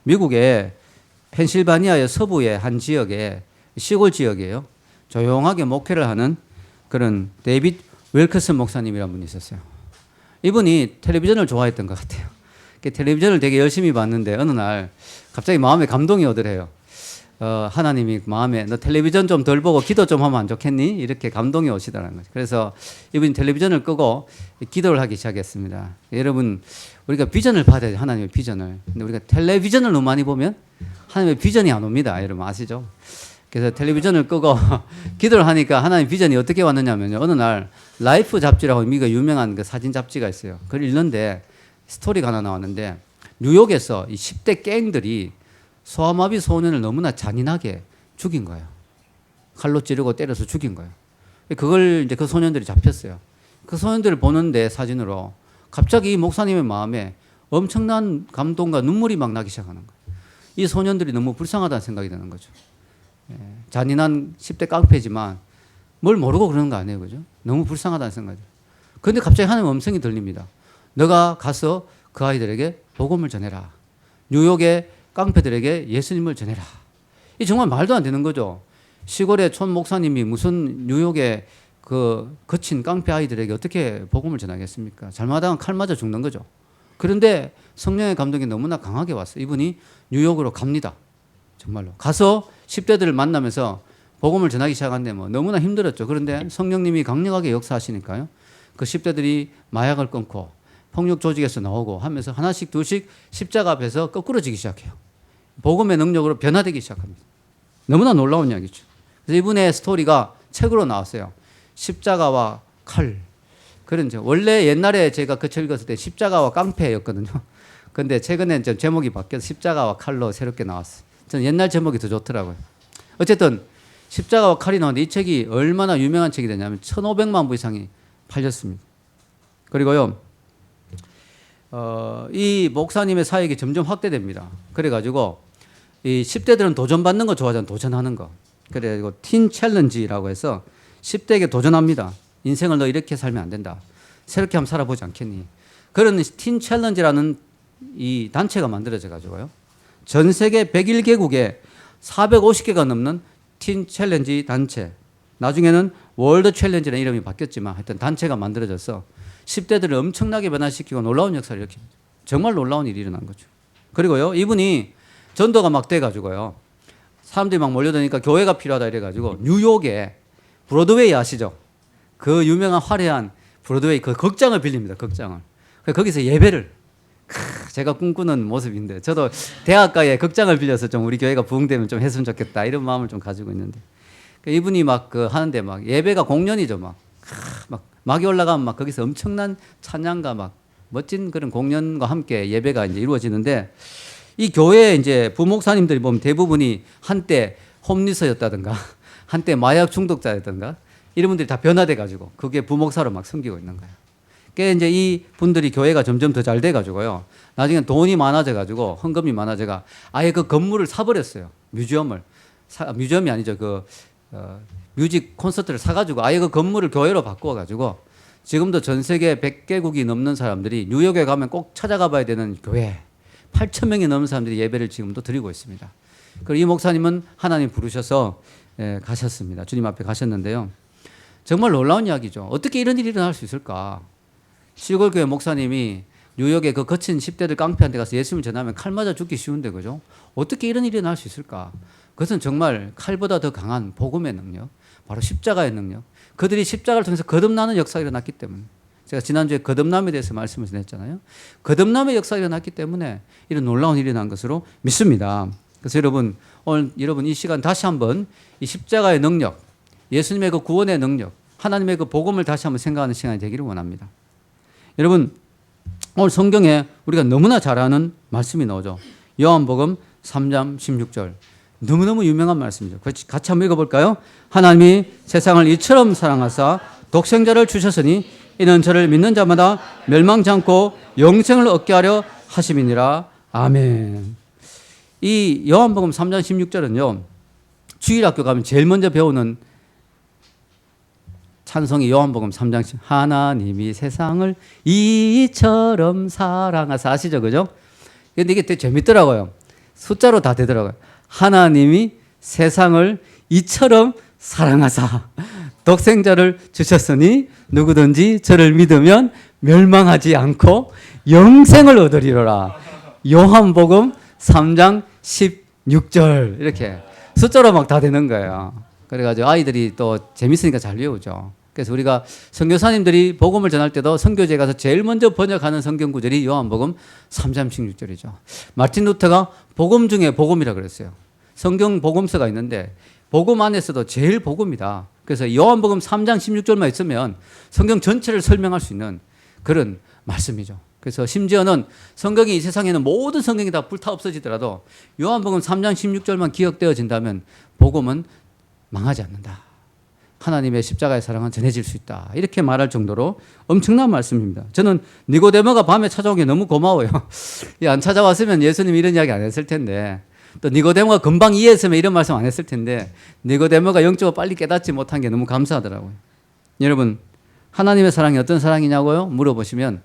미국의 펜실바니아의 서부의 한 지역에 시골 지역이에요. 조용하게 목회를 하는 그런 데이빗 윌커슨 목사님이라는 분이 있었어요. 이분이 텔레비전을 좋아했던 것 같아요. 텔레비전을 되게 열심히 봤는데 어느 날 갑자기 마음에 감동이 오더래요. 하나님이 마음에 너 텔레비전 좀 덜 보고 기도 좀 하면 안 좋겠니? 이렇게 감동이 오시더라는 거죠. 그래서 이분이 텔레비전을 끄고 기도를 하기 시작했습니다. 여러분, 우리가 비전을 받아야 돼요. 하나님의 비전을. 근데 우리가 텔레비전을 너무 많이 보면 하나님의 비전이 안 옵니다. 여러분 아시죠? 그래서 텔레비전을 끄고 기도를 하니까 하나님의 비전이 어떻게 왔느냐면요. 어느 날 라이프 잡지라고 미국의 유명한 그 사진 잡지가 있어요. 그걸 읽는데 스토리가 하나 나왔는데 뉴욕에서 이 10대 갱들이 소아마비 소년을 너무나 잔인하게 죽인 거예요. 칼로 찌르고 때려서 죽인 거예요. 그걸 이제 그 소년들이 잡혔어요. 그 소년들을 보는데 사진으로 갑자기 이 목사님의 마음에 엄청난 감동과 눈물이 막 나기 시작하는 거예요. 이 소년들이 너무 불쌍하다는 생각이 드는 거죠. 잔인한 10대 깡패지만 뭘 모르고 그러는 거 아니에요. 그죠? 너무 불쌍하다는 생각이 들어요. 그런데 갑자기 하나님의 음성이 들립니다. 너가 가서 그 아이들에게 복음을 전해라. 뉴욕의 깡패들에게 예수님을 전해라. 이 정말 말도 안 되는 거죠. 시골의 촌 목사님이 무슨 뉴욕의 그 거친 깡패 아이들에게 어떻게 복음을 전하겠습니까? 잘못하면 칼 맞아 죽는 거죠. 그런데 성령의 감동이 너무나 강하게 왔어요. 이분이 뉴욕으로 갑니다. 정말로. 가서 10대들을 만나면서 복음을 전하기 시작한데 뭐 너무나 힘들었죠. 그런데 성령님이 강력하게 역사하시니까요. 그 10대들이 마약을 끊고 폭력 조직에서 나오고 하면서 하나씩 둘씩 십자가 앞에서 거꾸러지기 시작해요. 복음의 능력으로 변화되기 시작합니다. 너무나 놀라운 이야기죠. 그래서 이분의 스토리가 책으로 나왔어요. 십자가와 칼. 그런 원래 옛날에 제가 그 책 읽었을 때 십자가와 깡패였거든요. 그런데 최근에 제목이 바뀌어서 십자가와 칼로 새롭게 나왔어요. 저는 옛날 제목이 더 좋더라고요. 어쨌든 십자가와 칼이 나왔는데 이 책이 얼마나 유명한 책이 되냐면 1,500만 부 이상이 팔렸습니다. 그리고요. 이 목사님의 사역이 점점 확대됩니다. 그래가지고 이 10대들은 도전받는 거 좋아하잖아요. 도전하는 거. 그래가지고 틴 챌린지라고 해서 10대에게 도전합니다. 인생을 너 이렇게 살면 안 된다. 새롭게 한번 살아보지 않겠니? 그런 틴 챌린지라는 이 단체가 만들어져 가지고요. 전 세계 101개국에 450개가 넘는 틴 챌린지 단체. 나중에는 월드 챌린지라는 이름이 바뀌었지만 하여튼 단체가 만들어져서 10대들을 엄청나게 변화시키고 놀라운 역사를 일으킵니다. 정말 놀라운 일이 일어난 거죠. 그리고요, 이분이 전도가 막 돼가지고요. 사람들이 막 몰려드니까 교회가 필요하다 이래가지고 뉴욕에 브로드웨이 아시죠? 그 유명한 화려한 브로드웨이 그 극장을 빌립니다. 극장을. 거기서 예배를. 제가 꿈꾸는 모습인데 저도 대학가에 극장을 빌려서 좀 우리 교회가 부흥되면 좀 했으면 좋겠다 이런 마음을 좀 가지고 있는데 이분이 막 그 하는데 막 예배가 공연이죠. 막 막이 올라가면 막 거기서 엄청난 찬양과 막 멋진 그런 공연과 함께 예배가 이제 이루어지는데 이 교회에 이제 부목사님들이 보면 대부분이 한때 홈리서였다든가 한때 마약 중독자였던가 이런 분들이 다 변화돼 가지고 그게 부목사로 막 섬기고 있는 거예요. 그게 이제 이 분들이 교회가 점점 더 잘 돼 가지고요. 나중에 돈이 많아져 가지고 헌금이 많아져가 아예 그 건물을 사버렸어요. 뮤지엄이 아니죠. 뮤직 콘서트를 사가지고 아예 그 건물을 교회로 바꾸어가지고 지금도 전 세계 100개국이 넘는 사람들이 뉴욕에 가면 꼭 찾아가 봐야 되는 교회 8,000명이 넘는 사람들이 예배를 지금도 드리고 있습니다. 그리고 이 목사님은 하나님 부르셔서 가셨습니다. 주님 앞에 가셨는데요. 정말 놀라운 이야기죠. 어떻게 이런 일이 일어날 수 있을까? 시골교회 목사님이 뉴욕의 그 거친 10대들 깡패한테 가서 예수님을 전하면 칼 맞아 죽기 쉬운데 그죠? 어떻게 이런 일이 일어날 수 있을까? 그것은 정말 칼보다 더 강한 복음의 능력, 바로 십자가의 능력. 그들이 십자가를 통해서 거듭나는 역사가 일어났기 때문에 제가 지난주에 거듭남에 대해서 말씀을 드렸잖아요. 거듭남의 역사가 일어났기 때문에 이런 놀라운 일이 난 것으로 믿습니다. 그래서 여러분 오늘 여러분 이 시간 다시 한번 이 십자가의 능력, 예수님의 그 구원의 능력, 하나님의 그 복음을 다시 한번 생각하는 시간이 되기를 원합니다. 여러분 오늘 성경에 우리가 너무나 잘 아는 말씀이 나오죠. 요한복음 3장 16절. 너무너무 유명한 말씀이죠. 같이 한번 읽어볼까요? 하나님이 세상을 이처럼 사랑하사 독생자를 주셨으니 이는 저를 믿는 자마다 멸망치 않고 영생을 얻게 하려 하심이니라. 아멘. 이 요한복음 3장 16절은요. 주일학교 가면 제일 먼저 배우는 찬송이 요한복음 3장 10 하나님이 세상을 이처럼 사랑하사 아시죠? 그죠? 근데 이게 되게 재밌더라고요. 숫자로 다 되더라고요. 하나님이 세상을 이처럼 사랑하사 독생자를 주셨으니 누구든지 저를 믿으면 멸망하지 않고 영생을 얻으리로라. 요한복음 3장 16절 이렇게 숫자로 막 다 되는 거예요. 그래가지고 아이들이 또 재밌으니까 잘 외우죠. 그래서 우리가 선교사님들이 복음을 전할 때도 선교지에 가서 제일 먼저 번역하는 성경 구절이 요한복음 3장 16절이죠. 마틴 루터가 복음 중에 복음이라 그랬어요. 성경 복음서가 있는데 복음 안에서도 제일 복음이다. 그래서 요한복음 3장 16절만 있으면 성경 전체를 설명할 수 있는 그런 말씀이죠. 그래서 심지어는 성경이 이 세상에는 모든 성경이 다 불타 없어지더라도 요한복음 3장 16절만 기억되어진다면 복음은 망하지 않는다. 하나님의 십자가의 사랑은 전해질 수 있다. 이렇게 말할 정도로 엄청난 말씀입니다. 저는 니고데모가 밤에 찾아온 게 너무 고마워요. 안 찾아왔으면 예수님이 이런 이야기 안 했을 텐데, 또 니고데모가 금방 이해했으면 이런 말씀 안 했을 텐데, 니고데모가 영적으로 빨리 깨닫지 못한 게 너무 감사하더라고요. 여러분, 하나님의 사랑이 어떤 사랑이냐고요? 물어보시면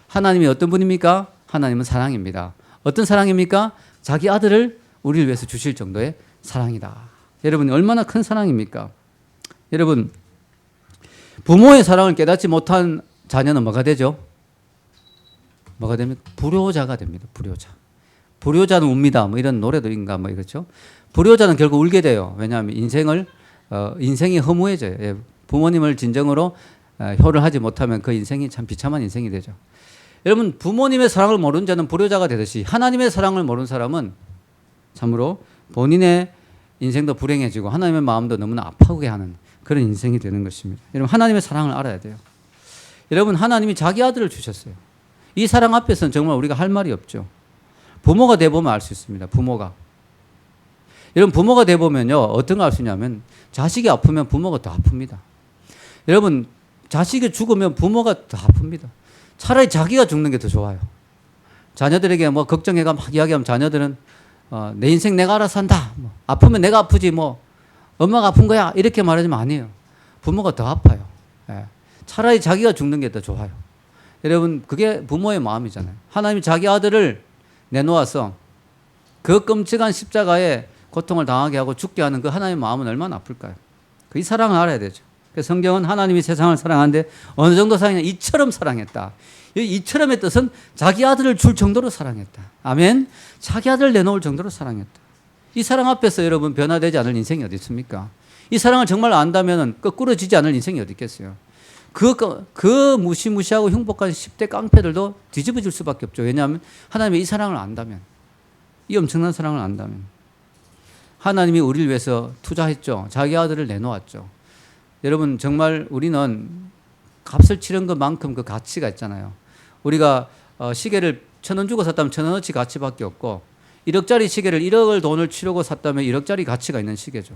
하나님이 어떤 분입니까? 하나님은 사랑입니다. 어떤 사랑입니까? 자기 아들을 우리를 위해서 주실 정도의 사랑이다. 여러분, 얼마나 큰 사랑입니까? 여러분, 부모의 사랑을 깨닫지 못한 자녀는 뭐가 되죠? 뭐가 됩니까? 불효자가 됩니다. 불효자. 불효자는 웁니다. 뭐 이런 노래도 인가 뭐 이렇죠. 불효자는 결국 울게 돼요. 왜냐하면 인생이 허무해져요. 예, 부모님을 진정으로 효를 하지 못하면 그 인생이 참 비참한 인생이 되죠. 여러분, 부모님의 사랑을 모르는 자는 불효자가 되듯이 하나님의 사랑을 모르는 사람은 참으로 본인의 인생도 불행해지고 하나님의 마음도 너무나 아파하게 하는 그런 인생이 되는 것입니다. 여러분, 하나님의 사랑을 알아야 돼요. 여러분, 하나님이 자기 아들을 주셨어요. 이 사랑 앞에서는 정말 우리가 할 말이 없죠. 부모가 돼보면 알 수 있습니다. 부모가. 여러분, 부모가 돼보면요, 어떤 걸 알 수 있냐면 자식이 아프면 부모가 더 아픕니다. 여러분, 자식이 죽으면 부모가 더 아픕니다. 차라리 자기가 죽는 게 더 좋아요. 자녀들에게 뭐 걱정해가 막 이야기하면 자녀들은 내 인생 내가 알아서 한다. 뭐, 아프면 내가 아프지 뭐 엄마가 아픈 거야 이렇게 말하지만 아니에요. 부모가 더 아파요. 예. 차라리 자기가 죽는 게 더 좋아요. 여러분, 그게 부모의 마음이잖아요. 하나님이 자기 아들을 내놓아서 그 끔찍한 십자가에 고통을 당하게 하고 죽게 하는 그 하나님의 마음은 얼마나 아플까요? 이 사랑을 알아야 되죠. 그래서 성경은 하나님이 세상을 사랑하는데 어느 정도 사랑했냐? 이처럼 사랑했다. 이처럼의 뜻은 자기 아들을 줄 정도로 사랑했다. 아멘. 자기 아들을 내놓을 정도로 사랑했다. 이 사랑 앞에서 여러분 변화되지 않을 인생이 어디 있습니까? 이 사랑을 정말 안다면 거꾸로지지 않을 인생이 어디 있겠어요? 그 무시무시하고 흉복한 10대 깡패들도 뒤집어질 수밖에 없죠. 왜냐하면 하나님의 이 사랑을 안다면, 이 엄청난 사랑을 안다면. 하나님이 우리를 위해서 투자했죠. 자기 아들을 내놓았죠. 여러분, 정말 우리는 값을 치른 것만큼 그 가치가 있잖아요. 우리가 시계를 1,000원 주고 샀다면 1,000원어치 가치밖에 없고 1억짜리 시계를 1억을 돈을 치르고 샀다면 1억짜리 가치가 있는 시계죠.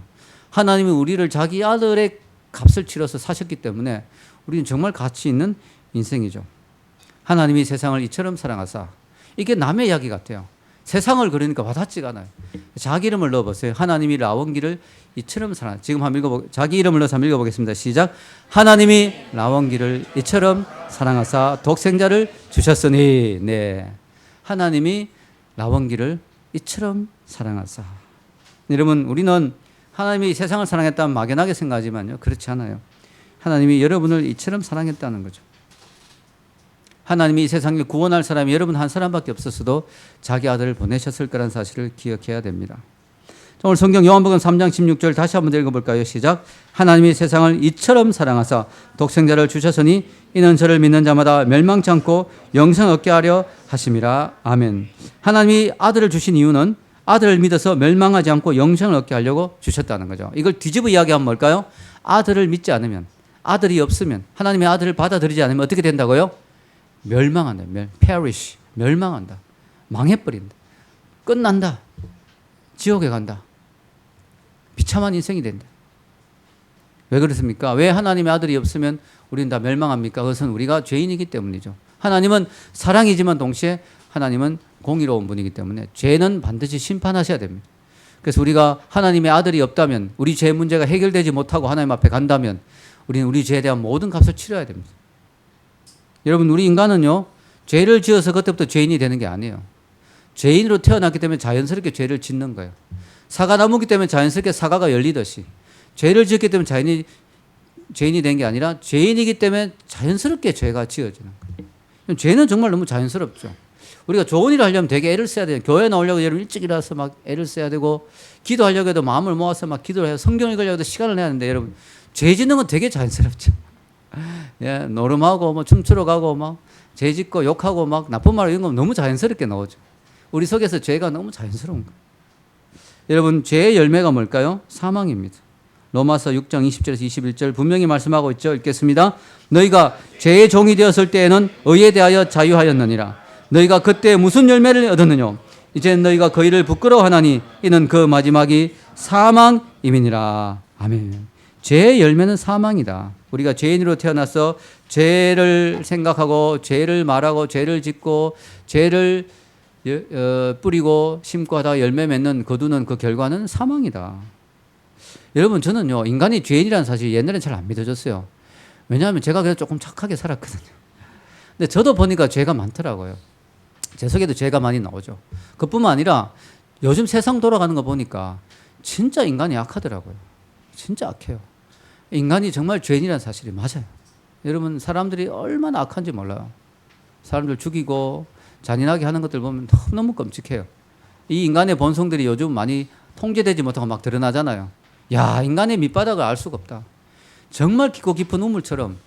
하나님이 우리를 자기 아들의 값을 치러서 사셨기 때문에 우리는 정말 가치 있는 인생이죠. 하나님이 세상을 이처럼 사랑하사. 이게 남의 이야기 같아요. 세상을 그러니까 와닿지가 않아요. 자기 이름을 넣어보세요. 하나님이 라원기를 이처럼 사랑. 지금 한번 자기 이름을 넣어서 한번 읽어보겠습니다. 시작. 하나님이 라원기를 이처럼 사랑하사 독생자를 주셨으니. 네. 하나님이 라원기를 이처럼 사랑하사. 여러분, 우리는 하나님이 세상을 사랑했다면 막연하게 생각하지만요, 그렇지 않아요. 하나님이 여러분을 이처럼 사랑했다는 거죠. 하나님이 이 세상을 구원할 사람이 여러분 한 사람밖에 없었어도 자기 아들을 보내셨을 거라는 사실을 기억해야 됩니다. 오늘 성경 요한복음 3장 16절 다시 한번 읽어볼까요? 시작. 하나님이 세상을 이처럼 사랑하사 독생자를 주셨으니 이는 저를 믿는 자마다 멸망치 않고 영생 얻게 하려 하심이라. 아멘. 하나님이 아들을 주신 이유는 아들을 믿어서 멸망하지 않고 영생을 얻게 하려고 주셨다는 거죠. 이걸 뒤집어 이야기하면 뭘까요? 아들을 믿지 않으면, 아들이 없으면, 하나님의 아들을 받아들이지 않으면 어떻게 된다고요? 멸망한다. perish. 멸망한다. 망해버린다. 끝난다. 지옥에 간다. 비참한 인생이 된다. 왜 그렇습니까? 왜 하나님의 아들이 없으면 우리는 다 멸망합니까? 그것은 우리가 죄인이기 때문이죠. 하나님은 사랑이지만 동시에 하나님은 공의로운 분이기 때문에 죄는 반드시 심판하셔야 됩니다. 그래서 우리가 하나님의 아들이 없다면, 우리 죄 문제가 해결되지 못하고 하나님 앞에 간다면 우리는 우리 죄에 대한 모든 값을 치러야 됩니다. 여러분, 우리 인간은요, 죄를 지어서 그때부터 죄인이 되는 게 아니에요. 죄인으로 태어났기 때문에 자연스럽게 죄를 짓는 거예요. 사과나무기 때문에 자연스럽게 사과가 열리듯이 죄를 지었기 때문에 죄인이 된 게 아니라 죄인이기 때문에 자연스럽게 죄가 지어지는 거예요. 죄는 정말 너무 자연스럽죠. 우리가 좋은 일을 하려면 되게 애를 써야 돼요. 교회 나오려고 여러분 일찍 일어나서 막 애를 써야 되고, 기도하려고 해도 마음을 모아서 막 기도를 해요. 성경 읽으려고 해도 시간을 내야 하는데, 여러분 죄 짓는 건 되게 자연스럽죠. 예, 노름하고 뭐 춤추러 가고 막 죄 짓고 욕하고 막 나쁜 말 이런 건 너무 자연스럽게 나오죠. 우리 속에서 죄가 너무 자연스러운 거예요. 여러분, 죄의 열매가 뭘까요? 사망입니다. 로마서 6장 20절에서 21절 분명히 말씀하고 있죠. 읽겠습니다. 너희가 죄의 종이 되었을 때에는 의에 대하여 자유하였느니라. 너희가 그때 무슨 열매를 얻었느냐? 이제 너희가 그 일을 부끄러워하나니 이는 그 마지막이 사망임이니라. 아멘. 죄의 열매는 사망이다. 우리가 죄인으로 태어나서 죄를 생각하고 죄를 말하고 죄를 짓고 죄를 뿌리고 심고 하다가 열매 맺는 거두는 그 결과는 사망이다. 여러분, 저는요, 인간이 죄인이라는 사실이 옛날엔 잘 안 믿어졌어요. 왜냐하면 제가 그래도 조금 착하게 살았거든요. 근데 저도 보니까 죄가 많더라고요. 제 속에도 죄가 많이 나오죠. 그뿐만 아니라 요즘 세상 돌아가는 거 보니까 진짜 인간이 약하더라고요. 진짜 악해요. 인간이 정말 죄인이라는 사실이 맞아요. 여러분, 사람들이 얼마나 악한지 몰라요. 사람들 죽이고 잔인하게 하는 것들 보면 너무 끔찍해요. 이 인간의 본성들이 요즘 많이 통제되지 못하고 막 드러나잖아요. 야, 인간의 밑바닥을 알 수가 없다. 정말 깊고 깊은 우물처럼,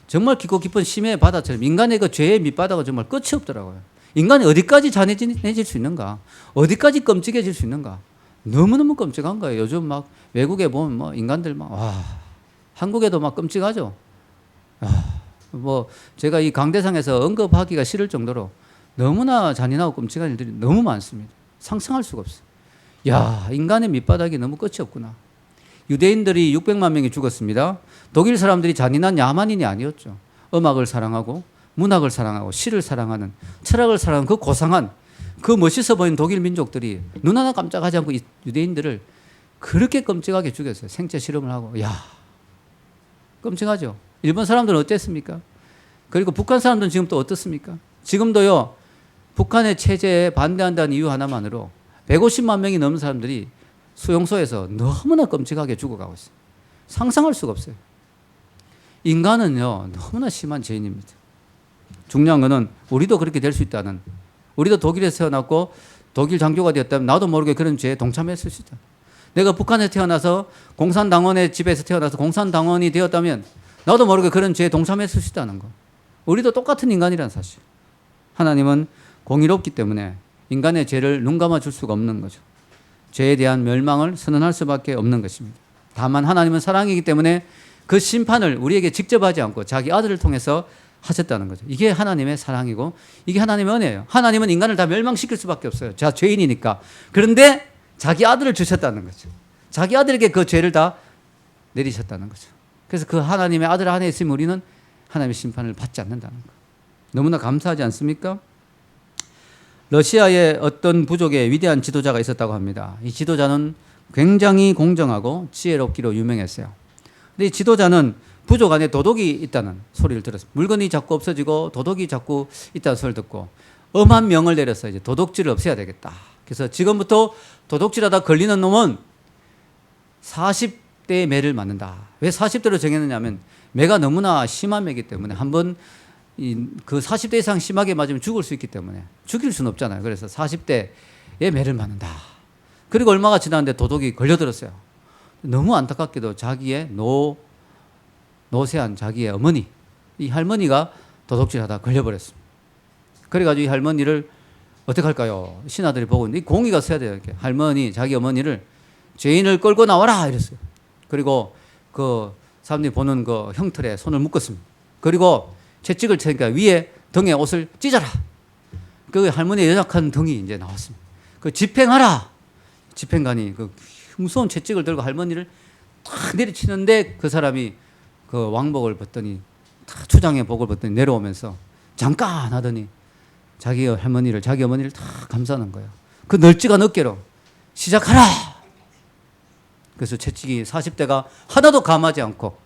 정말 깊고 깊은 심해의 바다처럼 인간의 그 죄의 밑바닥은 정말 끝이 없더라고요. 인간이 어디까지 잔인해질 수 있는가? 어디까지 끔찍해질 수 있는가? 너무너무 끔찍한 거예요. 요즘 막 외국에 보면 뭐 인간들 막, 와, 한국에도 막 끔찍하죠. 뭐 제가 이 강대상에서 언급하기가 싫을 정도로 너무나 잔인하고 끔찍한 일들이 너무 많습니다. 상상할 수가 없어요. 야, 인간의 밑바닥이 너무 끝이 없구나. 유대인들이 600만 명이 죽었습니다. 독일 사람들이 잔인한 야만인이 아니었죠. 음악을 사랑하고 문학을 사랑하고 시를 사랑하는, 철학을 사랑하는 그 고상한, 그 멋있어 보이는 독일 민족들이 눈 하나 깜짝하지 않고 이 유대인들을 그렇게 끔찍하게 죽였어요. 생체 실험을 하고. 야, 끔찍하죠. 일본 사람들은 어땠습니까? 그리고 북한 사람들은 지금 또 어떻습니까? 지금도요, 북한의 체제에 반대한다는 이유 하나만으로 150만 명이 넘는 사람들이 수용소에서 너무나 끔찍하게 죽어가고 있어요. 상상할 수가 없어요. 인간은요, 너무나 심한 죄인입니다. 중요한 거는 우리도 그렇게 될 수 있다는, 우리도 독일에서 태어났고 독일 장교가 되었다면 나도 모르게 그런 죄에 동참했을 수 있다. 내가 북한에 태어나서 공산당원의 집에서 태어나서 공산당원이 되었다면 나도 모르게 그런 죄에 동참했을 수 있다는 거. 우리도 똑같은 인간이라는 사실. 하나님은 공의롭기 때문에 인간의 죄를 눈 감아줄 수가 없는 거죠. 죄에 대한 멸망을 선언할 수밖에 없는 것입니다. 다만 하나님은 사랑이기 때문에 그 심판을 우리에게 직접 하지 않고 자기 아들을 통해서 하셨다는 거죠. 이게 하나님의 사랑이고 이게 하나님의 은혜예요. 하나님은 인간을 다 멸망시킬 수밖에 없어요. 자, 죄인이니까. 그런데 자기 아들을 주셨다는 거죠. 자기 아들에게 그 죄를 다 내리셨다는 거죠. 그래서 그 하나님의 아들 안에 있으면 우리는 하나님의 심판을 받지 않는다는 거. 너무나 감사하지 않습니까? 러시아의 어떤 부족의 위대한 지도자가 있었다고 합니다. 이 지도자는 굉장히 공정하고 지혜롭기로 유명했어요. 근데 이 지도자는 부족 안에 도둑이 있다는 소리를 들었어요. 물건이 자꾸 없어지고 도둑이 자꾸 있다는 소리를 듣고 엄한 명을 내려서 이제 도둑질을 없애야 되겠다. 그래서 지금부터 도둑질하다 걸리는 놈은 40대의 매를 맞는다. 왜 40대로 정했느냐면 매가 너무나 심한 매이기 때문에 한번 그 40대 이상 심하게 맞으면 죽을 수 있기 때문에 죽일 수는 없잖아요. 그래서 40대의 매를 맞는다. 그리고 얼마가 지났는데 도둑이 걸려들었어요. 너무 안타깝게도 자기의 노쇠한 자기의 어머니, 이 할머니가 도둑질하다 걸려버렸습니다. 그래가지고 이 할머니를 어떻게 할까요? 신하들이 보고 있는데 이 공의가 서야 돼요. 이렇게 할머니, 자기 어머니를 죄인을 끌고 나와라 이랬어요. 그리고 그 사람들이 보는 그 형틀에 손을 묶었습니다. 그리고 채찍을 쳐니까 위에 등에 옷을 찢어라. 그 할머니의 연약한 등이 이제 나왔습니다. 그 집행하라. 집행관이 그 무서운 채찍을 들고 할머니를 탁 내리치는데 그 사람이 그 왕복을 벗더니 추장의 복을 벗더니 내려오면서 잠깐 하더니 자기 어머니를 다 감싸는 거예요. 그 널찍한 어깨로 시작하라. 그래서 채찍이 40대가 하나도 감하지 않고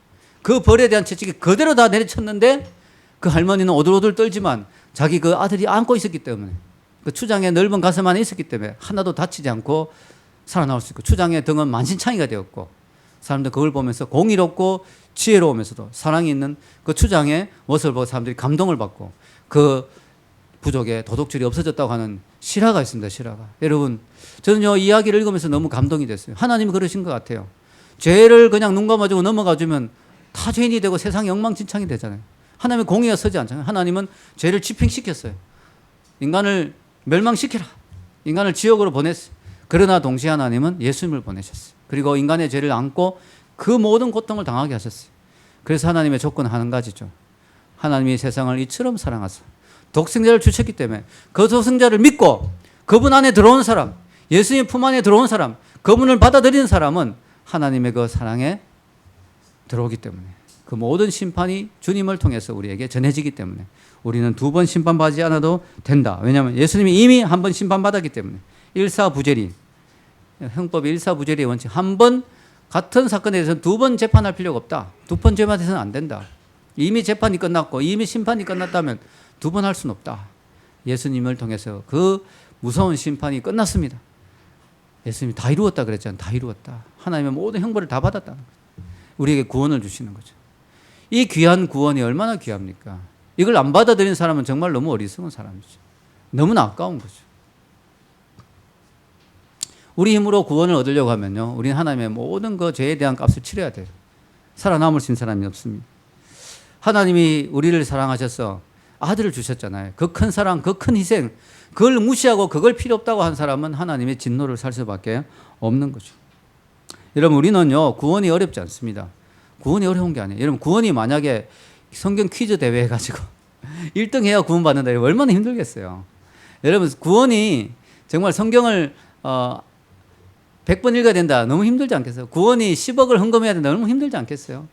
그 벌에 대한 채찍이 그대로 다 내리쳤는데 그 할머니는 오들오들 떨지만 자기 그 아들이 안고 있었기 때문에 그 추장의 넓은 가슴 안에 있었기 때문에 하나도 다치지 않고 살아나올 수 있고, 추장의 등은 만신창이가 되었고, 사람들 그걸 보면서 공의롭고 지혜로우면서도 사랑이 있는 그 추장의 모습을 보고 사람들이 감동을 받고, 그 부족의 도덕질이 없어졌다고 하는 실화가 있습니다. 실화가. 여러분, 저는 이 이야기를 읽으면서 너무 감동이 됐어요. 하나님이 그러신 것 같아요. 죄를 그냥 눈 감아주고 넘어가주면 다 죄인이 되고 세상이 엉망진창이 되잖아요. 하나님은 공의가 서지 않잖아요. 하나님은 죄를 집행시켰어요. 인간을 멸망시키라. 인간을 지옥으로 보냈어요. 그러나 동시에 하나님은 예수님을 보내셨어요. 그리고 인간의 죄를 안고 그 모든 고통을 당하게 하셨어요. 그래서 하나님의 조건은 한 가지죠. 하나님이 세상을 이처럼 사랑하사 독생자를 주셨기 때문에 그 독생자를 믿고 그분 안에 들어온 사람, 예수님 품 안에 들어온 사람, 그분을 받아들이는 사람은 하나님의 그 사랑에 들어오기 때문에 그 모든 심판이 주님을 통해서 우리에게 전해지기 때문에 우리는 두 번 심판받지 않아도 된다. 왜냐하면 예수님이 이미 한 번 심판받았기 때문에. 일사부재리, 형법의 일사부재리의 원칙, 한 번 같은 사건에 대해서는 두 번 재판할 필요가 없다. 두 번 재판해서는 안 된다. 이미 재판이 끝났고 이미 심판이 끝났다면 두 번 할 수는 없다. 예수님을 통해서 그 무서운 심판이 끝났습니다. 예수님이 다 이루었다 그랬잖아요. 다 이루었다. 하나님의 모든 형벌을 다 받았다는 거죠. 우리에게 구원을 주시는 거죠. 이 귀한 구원이 얼마나 귀합니까? 이걸 안 받아들인 사람은 정말 너무 어리석은 사람이죠. 너무나 아까운 거죠. 우리 힘으로 구원을 얻으려고 하면요, 우리는 하나님의 모든 그 죄에 대한 값을 치러야 돼요. 살아남을 수 있는 사람이 없습니다. 하나님이 우리를 사랑하셔서 아들을 주셨잖아요. 그 큰 사랑, 그 큰 희생, 그걸 무시하고 그걸 필요 없다고 한 사람은 하나님의 진노를 살 수밖에 없는 거죠. 여러분, 우리는요, 구원이 어렵지 않습니다. 구원이 어려운 게 아니에요. 여러분, 구원이 만약에 성경 퀴즈 대회 해가지고 1등 해야 구원 받는다. 얼마나 힘들겠어요. 여러분, 구원이 정말 성경을 100번 읽어야 된다. 너무 힘들지 않겠어요? 구원이 10억을 헌금해야 된다. 너무 힘들지 않겠어요?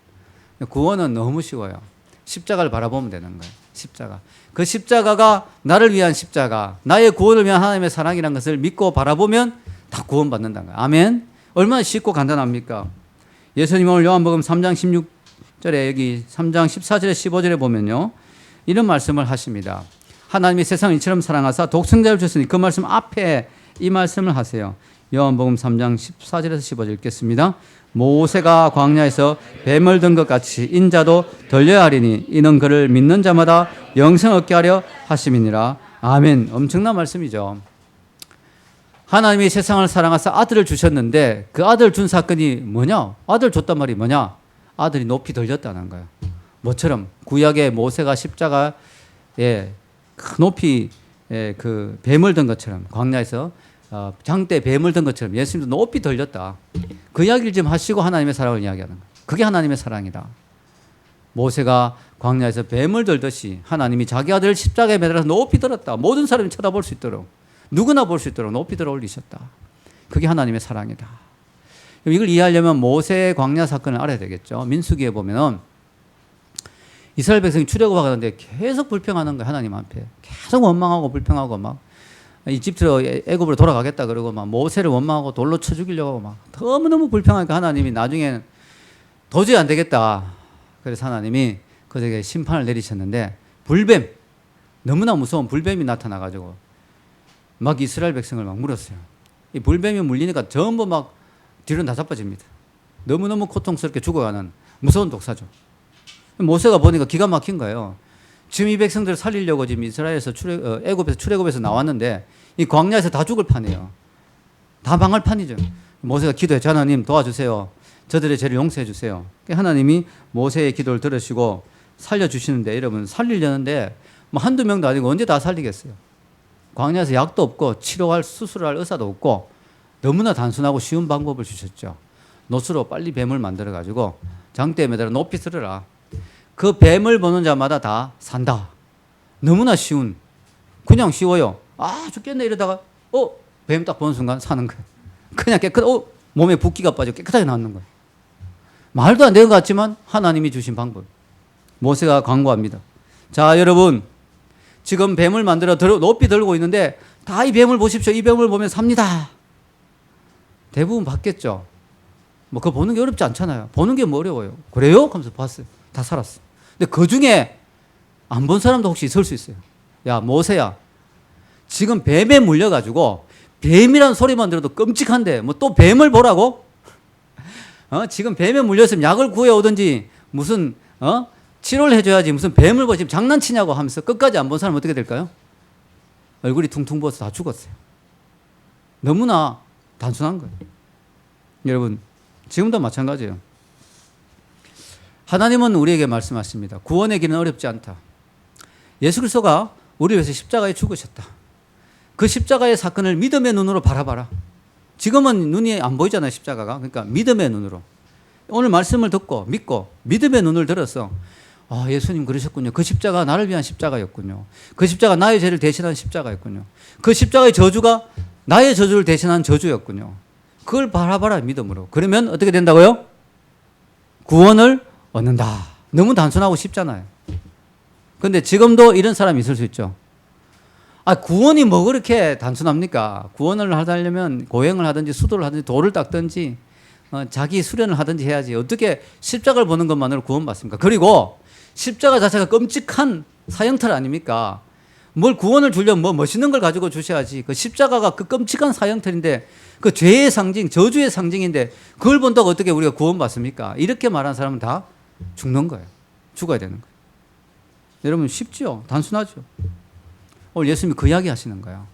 구원은 너무 쉬워요. 십자가를 바라보면 되는 거예요. 십자가. 그 십자가가 나를 위한 십자가, 나의 구원을 위한 하나님의 사랑이라는 것을 믿고 바라보면 다 구원받는다는 거예요. 아멘. 얼마나 쉽고 간단합니까? 예수님 오늘 요한복음 3장 16절에 여기 3장 14절에 15절에 보면요, 이런 말씀을 하십니다. 하나님이 세상을 이처럼 사랑하사 독생자를 주셨으니, 그 말씀 앞에 이 말씀을 하세요. 요한복음 3장 14절에서 15절 읽겠습니다. 모세가 광야에서 뱀을 든 것 같이 인자도 덜려야 하리니 이는 그를 믿는 자마다 영생 얻게 하려 하심이니라. 아멘. 엄청난 말씀이죠. 하나님이 세상을 사랑하사 아들을 주셨는데 그 아들 준 사건이 뭐냐? 아들 줬단 말이 뭐냐? 아들이 높이 들렸다는 거예요. 뭐처럼 구약의 모세가 십자가에 높이 그 뱀을 든 것처럼, 광야에서 장대 뱀을 든 것처럼 예수님도 높이 들렸다. 그 이야기를 좀 하시고 하나님의 사랑을 이야기하는 거예요. 그게 하나님의 사랑이다. 모세가 광야에서 뱀을 들듯이 하나님이 자기 아들을 십자가에 매달아서 높이 들었다. 모든 사람이 쳐다볼 수 있도록, 누구나 볼 수 있도록 높이 들어 올리셨다. 그게 하나님의 사랑이다. 이걸 이해하려면 모세의 광야 사건을 알아야 되겠죠. 민수기에 보면은 이스라엘 백성이 출애굽하는데 계속 불평하는 거예요. 하나님 앞에 계속 원망하고 불평하고 막 이집트로 애굽으로 돌아가겠다 그러고 막 모세를 원망하고 돌로 쳐 죽이려고 막 너무너무 불평하니까 하나님이 나중에는 도저히 안 되겠다. 그래서 하나님이 그들에게 심판을 내리셨는데 불뱀, 너무나 무서운 불뱀이 나타나가지고 막 이스라엘 백성을 막 물었어요. 이 불뱀이 물리니까 전부 막 뒤로 다 자빠집니다. 너무너무 고통스럽게 죽어가는 무서운 독사죠. 모세가 보니까 기가 막힌 거예요. 지금 이 백성들을 살리려고 지금 이스라엘에서 애굽에서 출애굽에서 나왔는데 이 광야에서 다 죽을 판이에요. 다 망할 판이죠. 모세가 기도했죠. 하나님 도와주세요. 저들의 죄를 용서해 주세요. 하나님이 모세의 기도를 들으시고 살려주시는데, 여러분 살리려는데 뭐 한두 명도 아니고 언제 다 살리겠어요. 광야에서 약도 없고 치료할 수술할 의사도 없고 너무나 단순하고 쉬운 방법을 주셨죠. 놋으로 빨리 뱀을 만들어 가지고 장대에 매달아 높이 들어라. 그 뱀을 보는 자마다 다 산다. 너무나 쉬운, 그냥 쉬워요. 아 죽겠네 이러다가 뱀 딱 보는 순간 사는 거예요. 그냥 몸에 붓기가 빠지고 깨끗하게 나오는 거예요. 말도 안 되는 것 같지만 하나님이 주신 방법. 모세가 광고합니다. 자 여러분, 지금 뱀을 만들어 높이 들고 있는데 다 이 뱀을 보십시오. 이 뱀을 보면 삽니다. 대부분 봤겠죠. 뭐 그거 보는 게 어렵지 않잖아요. 보는 게 뭐 어려워요. 그래요? 하면서 봤어요. 다 살았어. 근데 그 중에 안 본 사람도 혹시 있을 수 있어요. 야 모세야, 지금 뱀에 물려가지고 뱀이라는 소리만 들어도 끔찍한데 뭐 또 뱀을 보라고? 지금 뱀에 물렸으면 약을 구해오든지 무슨 치료를 해줘야지 무슨 뱀을 보시면 장난치냐고 하면서 끝까지 안 본 사람은 어떻게 될까요? 얼굴이 퉁퉁 부어서 다 죽었어요. 너무나 단순한 거예요. 여러분 지금도 마찬가지예요. 하나님은 우리에게 말씀하십니다. 구원의 길은 어렵지 않다. 예수 그리스도가 우리를 위해서 십자가에 죽으셨다. 그 십자가의 사건을 믿음의 눈으로 바라봐라. 지금은 눈이 안 보이잖아요, 십자가가. 그러니까 믿음의 눈으로. 오늘 말씀을 듣고 믿고 믿음의 눈을 들어서 예수님 그러셨군요. 그 십자가 나를 위한 십자가였군요. 그 십자가 나의 죄를 대신한 십자가였군요. 그 십자가의 저주가 나의 저주를 대신한 저주였군요. 그걸 바라봐라, 믿음으로. 그러면 어떻게 된다고요? 구원을 얻는다. 너무 단순하고 쉽잖아요. 그런데 지금도 이런 사람이 있을 수 있죠. 구원이 뭐 그렇게 단순합니까? 구원을 하려면 고행을 하든지 수도를 하든지 돌을 닦든지 자기 수련을 하든지 해야지 어떻게 십자가를 보는 것만으로 구원받습니까? 그리고 십자가 자체가 끔찍한 사형틀 아닙니까? 뭘 구원을 주려면 뭐 멋있는 걸 가지고 주셔야지. 그 십자가가 그 끔찍한 사형틀인데 그 죄의 상징, 저주의 상징인데 그걸 본다고 어떻게 우리가 구원받습니까? 이렇게 말하는 사람은 다 죽는 거예요. 죽어야 되는 거예요. 여러분 쉽죠? 단순하죠? 오늘 예수님이 그 이야기 하시는 거예요.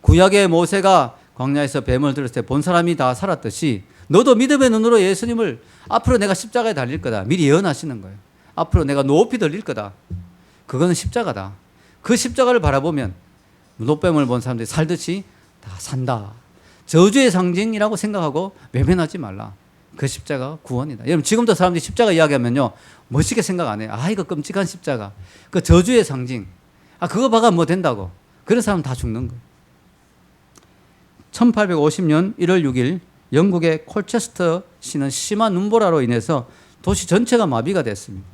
구약의 모세가 광야에서 뱀을 들었을 때 본 사람이 다 살았듯이 너도 믿음의 눈으로 예수님을 앞으로 내가 십자가에 달릴 거다. 미리 예언하시는 거예요. 앞으로 내가 높이 들릴 거다. 그거는 십자가다. 그 십자가를 바라보면 노뱀을 본 사람들이 살듯이 다 산다. 저주의 상징이라고 생각하고 외면하지 말라. 그 십자가 구원이다. 여러분 지금도 사람들이 십자가 이야기하면요 멋있게 생각 안 해요. 이거 끔찍한 십자가. 그 저주의 상징. 그거 봐가 뭐 된다고. 그런 사람 다 죽는 거예요. 1850년 1월 6일 영국의 콜체스터 시는 심한 눈보라로 인해서 도시 전체가 마비가 됐습니다.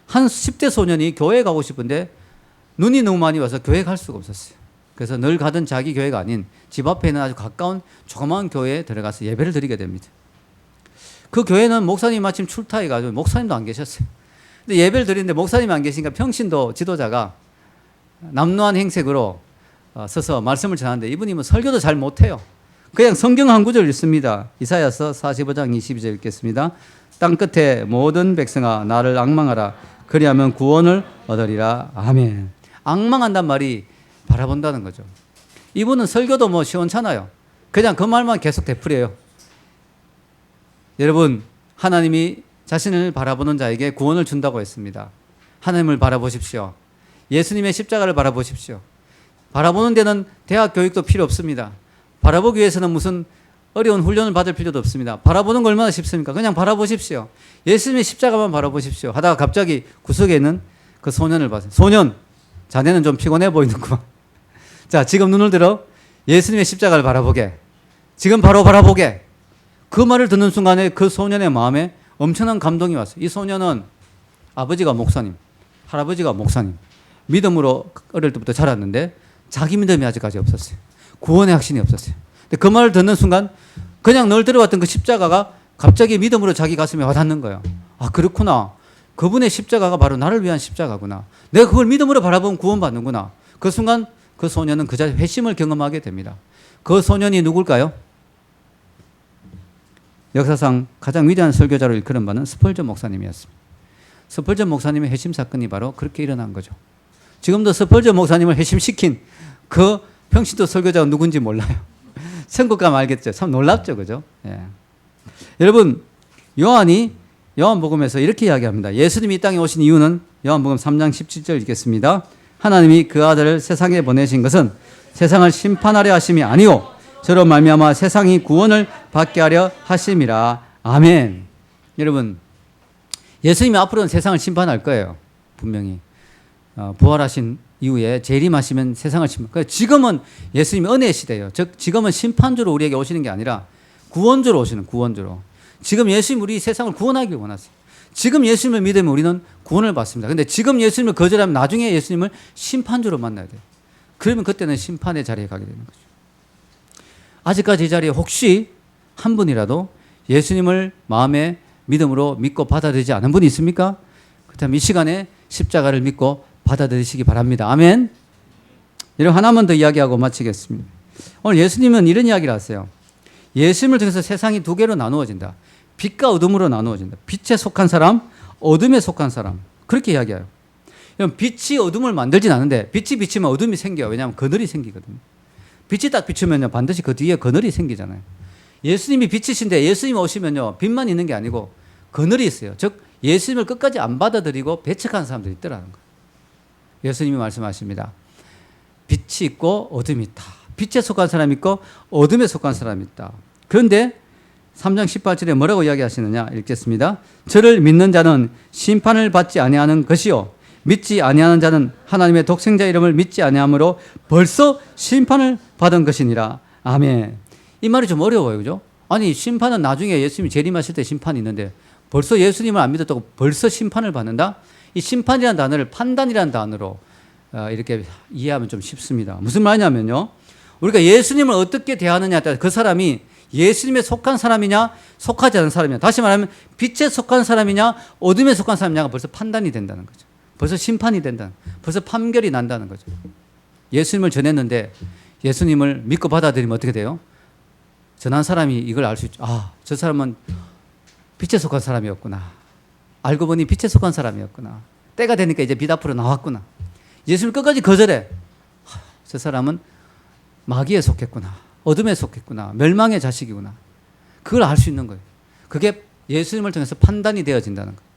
한 10대 소년이 교회에 가고 싶은데 눈이 너무 많이 와서 교회 갈 수가 없었어요. 그래서 늘 가던 자기 교회가 아닌 집 앞에 있는 아주 가까운 조그마한 교회에 들어가서 예배를 드리게 됩니다. 그 교회는 목사님이 마침 출타해가지고 목사님도 안 계셨어요. 근데 예배를 드리는데 목사님이 안 계시니까 평신도 지도자가 남루한 행색으로 서서 말씀을 전하는데 이분이 뭐 설교도 잘 못해요. 그냥 성경 한 구절 읽습니다. 이사야서 45장 22절 읽겠습니다. 땅 끝에 모든 백성아 나를 앙망하라. 그리하면 구원을 얻으리라. 아멘. 앙망한단 말이 바라본다는 거죠. 이분은 설교도 뭐 시원찮아요. 그냥 그 말만 계속 되풀이해요. 여러분 하나님이 자신을 바라보는 자에게 구원을 준다고 했습니다. 하나님을 바라보십시오. 예수님의 십자가를 바라보십시오. 바라보는 데는 대학 교육도 필요 없습니다. 바라보기 위해서는 무슨 어려운 훈련을 받을 필요도 없습니다. 바라보는 거 얼마나 쉽습니까? 그냥 바라보십시오. 예수님의 십자가만 바라보십시오. 하다가 갑자기 구석에 있는 그 소년을 봤어요. 소년, 자네는 좀 피곤해 보이는구만. 자, 지금 눈을 들어 예수님의 십자가를 바라보게. 지금 바로 바라보게. 그 말을 듣는 순간에 그 소년의 마음에 엄청난 감동이 왔어요. 이 소년은 아버지가 목사님, 할아버지가 목사님. 믿음으로 어릴 때부터 자랐는데 자기 믿음이 아직까지 없었어요. 구원의 확신이 없었어요. 근데 그 말을 듣는 순간 그냥 늘 들어왔던 그 십자가가 갑자기 믿음으로 자기 가슴에 와닿는 거예요. 그렇구나. 그분의 십자가가 바로 나를 위한 십자가구나. 내가 그걸 믿음으로 바라보면 구원받는구나. 그 순간 그 소년은 그 자리에 회심을 경험하게 됩니다. 그 소년이 누굴까요? 역사상 가장 위대한 설교자로 일컬은 바는 스펄전 목사님이었습니다. 스펄전 목사님의 회심 사건이 바로 그렇게 일어난 거죠. 지금도 스펄전 목사님을 회심시킨 그 평신도 설교자가 누군지 몰라요. 선곡가면 알겠죠. 참 놀랍죠, 그죠? 예. 여러분, 요한이 요한복음에서 이렇게 이야기합니다. 예수님이 이 땅에 오신 이유는 요한복음 3장 17절 읽겠습니다. 하나님이 그 아들을 세상에 보내신 것은 세상을 심판하려 하심이 아니오 저로 말미암아 세상이 구원을 받게 하려 하심이라. 아멘. 여러분, 예수님이 앞으로는 세상을 심판할 거예요. 분명히. 부활하신 이후에 재림하시면 세상을 심판. 지금은 예수님이 은혜의 시대예요. 즉 지금은 심판주로 우리에게 오시는 게 아니라 구원주로 오시는 구원주로. 지금 예수님 우리 세상을 구원하길 원하세요. 지금 예수님을 믿으면 우리는 구원을 받습니다. 근데 지금 예수님을 거절하면 나중에 예수님을 심판주로 만나야 돼요. 그러면 그때는 심판의 자리에 가게 되는 거죠. 아직까지 이 자리에 혹시 한 분이라도 예수님을 마음에 믿음으로 믿고 받아들이지 않은 분이 있습니까? 그렇다면 이 시간에 십자가를 믿고 받아들이시기 바랍니다. 아멘. 이런 하나만 더 이야기하고 마치겠습니다. 오늘 예수님은 이런 이야기를 하세요. 예수님을 통해서 세상이 두 개로 나누어진다. 빛과 어둠으로 나누어진다. 빛에 속한 사람, 어둠에 속한 사람. 그렇게 이야기해요. 빛이 어둠을 만들진 않는데 빛이 비치면 어둠이 생겨요. 왜냐하면 그늘이 생기거든요. 빛이 딱 비추면요 반드시 그 뒤에 그늘이 생기잖아요. 예수님이 빛이신데 예수님 오시면요 빛만 있는 게 아니고 그늘이 있어요. 즉 예수님을 끝까지 안 받아들이고 배척하는 사람들이 있더라는 거예요. 예수님이 말씀하십니다. 빛이 있고 어둠이 있다. 빛에 속한 사람이 있고 어둠에 속한 사람이 있다. 그런데 3장 18절에 뭐라고 이야기하시느냐 읽겠습니다. 저를 믿는 자는 심판을 받지 아니하는 것이요 믿지 아니하는 자는 하나님의 독생자 이름을 믿지 아니하므로 벌써 심판을 받은 것이니라. 아멘. 이 말이 좀 어려워요. 그죠? 아니 심판은 나중에 예수님이 재림하실 때 심판이 있는데 벌써 예수님을 안 믿었다고 벌써 심판을 받는다? 이 심판이라는 단어를 판단이라는 단어로 이렇게 이해하면 좀 쉽습니다. 무슨 말이냐면요. 우리가 예수님을 어떻게 대하느냐에 따라 그 사람이 예수님에 속한 사람이냐 속하지 않은 사람이냐, 다시 말하면 빛에 속한 사람이냐 어둠에 속한 사람이냐가 벌써 판단이 된다는 거죠. 벌써 심판이 된다는, 벌써 판결이 난다는 거죠. 예수님을 전했는데 예수님을 믿고 받아들이면 어떻게 돼요? 전한 사람이 이걸 알 수 있죠. 아, 저 사람은 빛에 속한 사람이었구나. 알고 보니 빛에 속한 사람이었구나. 때가 되니까 이제 빛 앞으로 나왔구나. 예수님을 끝까지 거절해. 저 사람은 마귀에 속했구나. 어둠에 속했구나. 멸망의 자식이구나. 그걸 알 수 있는 거예요. 그게 예수님을 통해서 판단이 되어진다는 거예요.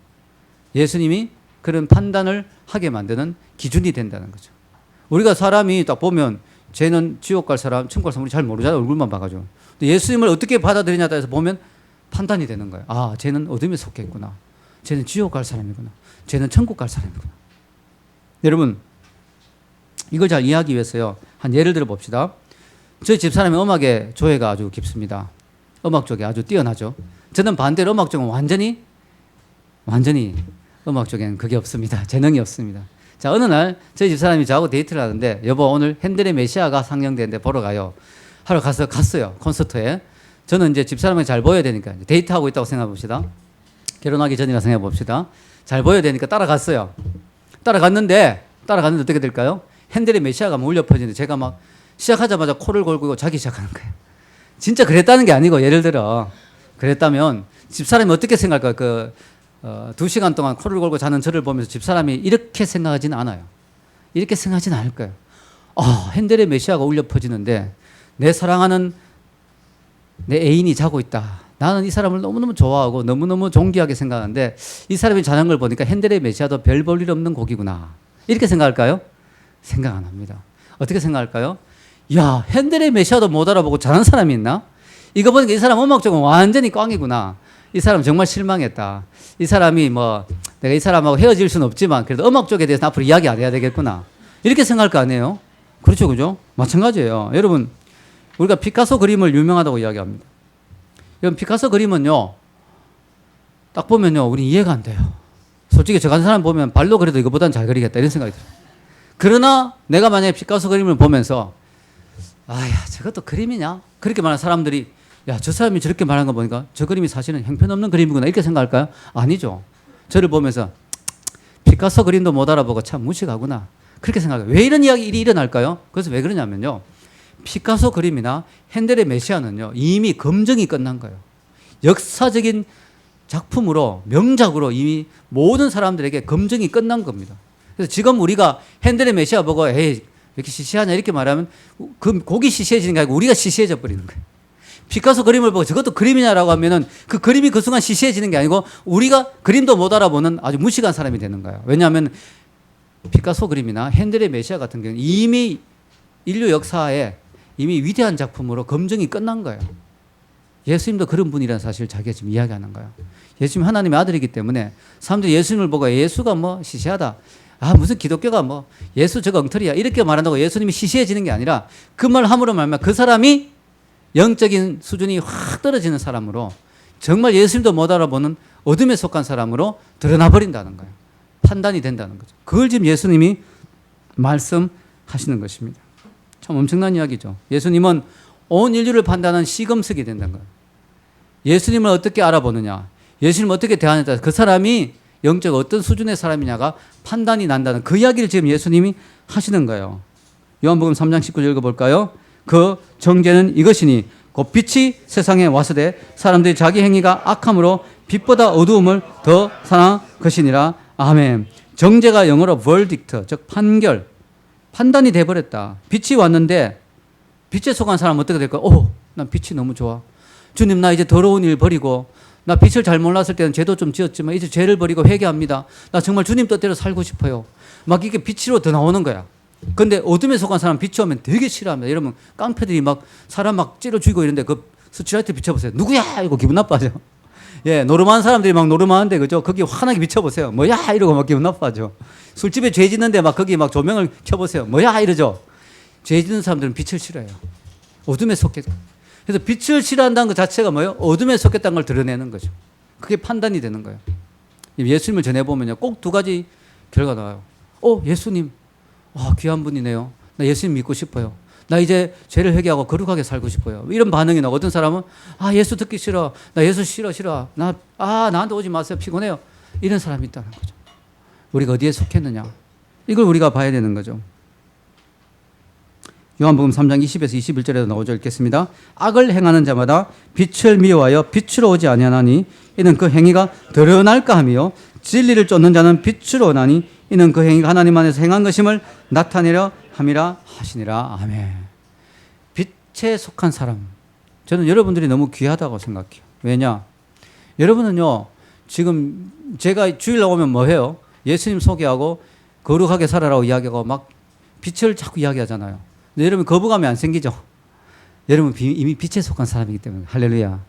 예수님이 그런 판단을 하게 만드는 기준이 된다는 거죠. 우리가 사람이 딱 보면 쟤는 지옥 갈 사람, 천국 갈 사람 우리 잘 모르잖아요. 얼굴만 봐가지고. 근데 예수님을 어떻게 받아들이냐에 따라서 보면 판단이 되는 거예요. 아, 쟤는 어둠에 속했구나. 쟤는 지옥 갈 사람이구나. 쟤는 천국 갈 사람이구나. 여러분, 이걸 잘 이해하기 위해서요. 한 예를 들어 봅시다. 저희 집사람이 음악에 조예가 아주 깊습니다. 음악 쪽에 아주 뛰어나죠. 저는 반대로 음악 쪽은 완전히 음악 쪽에는 그게 없습니다. 재능이 없습니다. 자, 어느 날 저희 집사람이 저하고 데이트를 하는데 여보 오늘 핸델의 메시아가 상영되는데 보러 가요. 하러 갔어요. 콘서트에. 저는 이제 집사람이 잘 보여야 되니까 데이트하고 있다고 생각해 봅시다. 결혼하기 전이라 생각해 봅시다. 잘 보여야 되니까 따라갔어요. 따라갔는데 어떻게 될까요? 핸델의 메시아가 막 울려 퍼지는데 제가 막 시작하자마자 코를 골고 자기 시작하는 거예요. 진짜 그랬다는 게 아니고 예를 들어 그랬다면 집사람이 어떻게 생각할까요? 2시간 동안 코를 골고 자는 저를 보면서 집사람이 이렇게 생각하지는 않아요. 이렇게 생각하지는 않을 거예요. 핸델의 메시아가 울려 퍼지는데 내 사랑하는 내 애인이 자고 있다. 나는 이 사람을 너무너무 좋아하고 너무너무 존귀하게 생각하는데 이 사람이 자는 걸 보니까 핸델의 메시아도 별 볼 일 없는 곡이구나. 이렇게 생각할까요? 생각 안 합니다. 어떻게 생각할까요? 야, 핸델의 메시아도 못 알아보고 자는 사람이 있나? 이거 보니까 이 사람 음악적으로 완전히 꽝이구나. 이 사람 정말 실망했다. 이 사람이 내가 이 사람하고 헤어질 수는 없지만 그래도 음악 쪽에 대해서 앞으로 이야기 안 해야 되겠구나. 이렇게 생각할 거 아니에요? 그렇죠, 그죠? 마찬가지예요. 여러분, 우리가 피카소 그림을 유명하다고 이야기합니다. 여러분, 피카소 그림은요, 딱 보면요, 우리 이해가 안 돼요. 솔직히 저 같은 사람 보면 발로 그래도 이거보다는 잘 그리겠다. 이런 생각이 들어요. 그러나 내가 만약에 피카소 그림을 보면서 아야, 저것도 그림이냐? 그렇게 말하는 사람들이 야, 저 사람이 저렇게 말하는 거 보니까 저 그림이 사실은 형편없는 그림이구나. 이렇게 생각할까요? 아니죠. 저를 보면서 피카소 그림도 못 알아보고 참 무식하구나. 그렇게 생각해요. 왜 이런 일이 일어날까요? 그래서 왜 그러냐면요. 피카소 그림이나 핸델의 메시아는요, 이미 검증이 끝난 거예요. 역사적인 작품으로, 명작으로 이미 모든 사람들에게 검증이 끝난 겁니다. 그래서 지금 우리가 핸델의 메시아 보고, 에이, 왜 이렇게 시시하냐, 이렇게 말하면 그 곡이 시시해지는 게 아니고 우리가 시시해져 버리는 거예요. 피카소 그림을 보고 저것도 그림이냐라고 하면은 그 그림이 그 순간 시시해지는 게 아니고 우리가 그림도 못 알아보는 아주 무식한 사람이 되는 거예요. 왜냐하면 피카소 그림이나 핸델의 메시아 같은 경우는 이미 인류 역사에 이미 위대한 작품으로 검증이 끝난 거예요. 예수님도 그런 분이라는 사실을 자기가 지금 이야기하는 거예요. 예수님 하나님의 아들이기 때문에 사람들이 예수님을 보고 예수가 시시하다. 아, 무슨 기독교가 예수 저거 엉터리야. 이렇게 말한다고 예수님이 시시해지는 게 아니라 그 말 함으로 말하면 그 사람이 영적인 수준이 확 떨어지는 사람으로 정말 예수님도 못 알아보는 어둠에 속한 사람으로 드러나 버린다는 거예요. 판단이 된다는 거죠. 그걸 지금 예수님이 말씀하시는 것입니다. 참 엄청난 이야기죠. 예수님은 온 인류를 판단하는 시금석이 된다는 거예요. 예수님을 어떻게 알아보느냐, 예수님을 어떻게 대하느냐에 따라서 그 사람이 영적 어떤 수준의 사람이냐가 판단이 난다는 그 이야기를 지금 예수님이 하시는 거예요. 요한복음 3장 19절 읽어볼까요? 그 정죄는 이것이니 곧 빛이 세상에 와서되 사람들이 자기 행위가 악함으로 빛보다 어두움을 더 사랑한 것이니라. 아멘. 정죄가 영어로 verdict, 즉 판결, 판단이 돼버렸다. 빛이 왔는데 빛에 속한 사람은 어떻게 될까요? 난 빛이 너무 좋아. 주님, 나 이제 더러운 일 버리고, 나 빛을 잘 몰랐을 때는 죄도 좀 지었지만 이제 죄를 버리고 회개합니다. 나 정말 주님 뜻대로 살고 싶어요. 막 이게 빛으로 더 나오는 거야. 근데 어둠에 속한 사람 빛이 오면 되게 싫어합니다. 여러분, 깡패들이 막 사람 막 찌러 죽이고 이런데 그 스트라이트 비춰보세요. 누구야? 이거 기분 나빠져. 예, 노름하는 사람들이 막 노름하는데, 그죠? 거기 환하게 비춰보세요. 뭐야? 이러고 막 기분 나빠져. 술집에 죄 짓는데 막 거기 막 조명을 켜보세요. 뭐야? 이러죠. 죄 짓는 사람들은 빛을 싫어해요. 어둠에 속했. 그래서 빛을 싫어한다는 것 자체가 뭐예요? 어둠에 속했다는 걸 드러내는 거죠. 그게 판단이 되는 거예요. 예수님을 전해보면요. 꼭 두 가지 결과 나와요. 예수님. 귀한 분이네요. 나 예수님 믿고 싶어요. 나 이제 죄를 회개하고 거룩하게 살고 싶어요. 이런 반응이 나고, 어떤 사람은 예수 듣기 싫어. 나 예수 싫어. 나한테 오지 마세요. 피곤해요. 이런 사람이 있다는 거죠. 우리가 어디에 속했느냐. 이걸 우리가 봐야 되는 거죠. 요한복음 3장 20에서 21절에도 나오죠. 읽겠습니다. 악을 행하는 자마다 빛을 미워하여 빛으로 오지 아니하나니 이는 그 행위가 드러날까 하며 진리를 쫓는 자는 빛으로 오나니 이는 그 행위가 하나님 안에서 행한 것임을 나타내려 함이라 하시니라. 아멘. 빛에 속한 사람, 저는 여러분들이 너무 귀하다고 생각해요. 왜냐? 여러분은요, 지금 제가 주일 나오면 뭐 해요? 예수님 소개하고 거룩하게 살아라고 이야기하고 막 빛을 자꾸 이야기하잖아요. 근데 여러분 거부감이 안 생기죠? 여러분 이미 빛에 속한 사람이기 때문에. 할렐루야.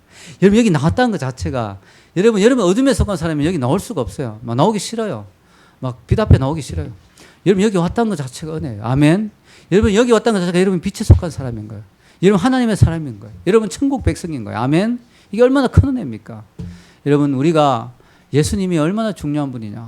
여러분 여기 나왔다는 것 자체가, 여러분 어둠에 속한 사람이 여기 나올 수가 없어요. 막 나오기 싫어요. 막 빛 앞에 나오기 싫어요. 여러분 여기 왔다는 것 자체가 은혜예요. 아멘. 여러분 여기 왔다는 것 자체가 여러분 빛에 속한 사람인 거예요. 여러분 하나님의 사람인 거예요. 여러분 천국 백성인 거예요. 아멘. 이게 얼마나 큰 은혜입니까? 여러분 우리가 예수님이 얼마나 중요한 분이냐.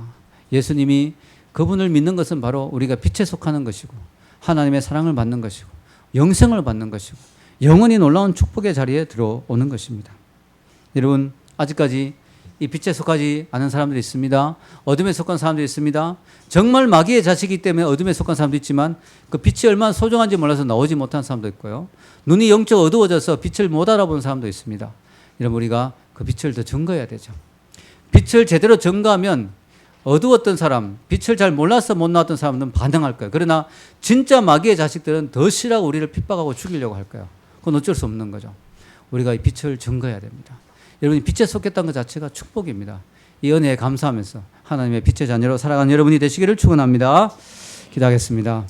예수님이 그분을 믿는 것은 바로 우리가 빛에 속하는 것이고 하나님의 사랑을 받는 것이고 영생을 받는 것이고 영원히 놀라운 축복의 자리에 들어오는 것입니다. 여러분 아직까지 이 빛에 속하지 않은 사람들이 있습니다. 어둠에 속한 사람들이 있습니다. 정말 마귀의 자식이기 때문에 어둠에 속한 사람도 있지만 그 빛이 얼마나 소중한지 몰라서 나오지 못한 사람도 있고요. 눈이 영적 어두워져서 빛을 못 알아보는 사람도 있습니다. 여러분 우리가 그 빛을 더 증거해야 되죠. 빛을 제대로 증거하면 어두웠던 사람, 빛을 잘 몰라서 못 나왔던 사람들은 반응할 거예요. 그러나 진짜 마귀의 자식들은 더 싫어하고 우리를 핍박하고 죽이려고 할 거예요. 그건 어쩔 수 없는 거죠. 우리가 이 빛을 증거해야 됩니다. 여러분이 빛에 속했다는 것 자체가 축복입니다. 이 은혜에 감사하면서 하나님의 빛의 자녀로 살아가는 여러분이 되시기를 축원합니다. 기도하겠습니다.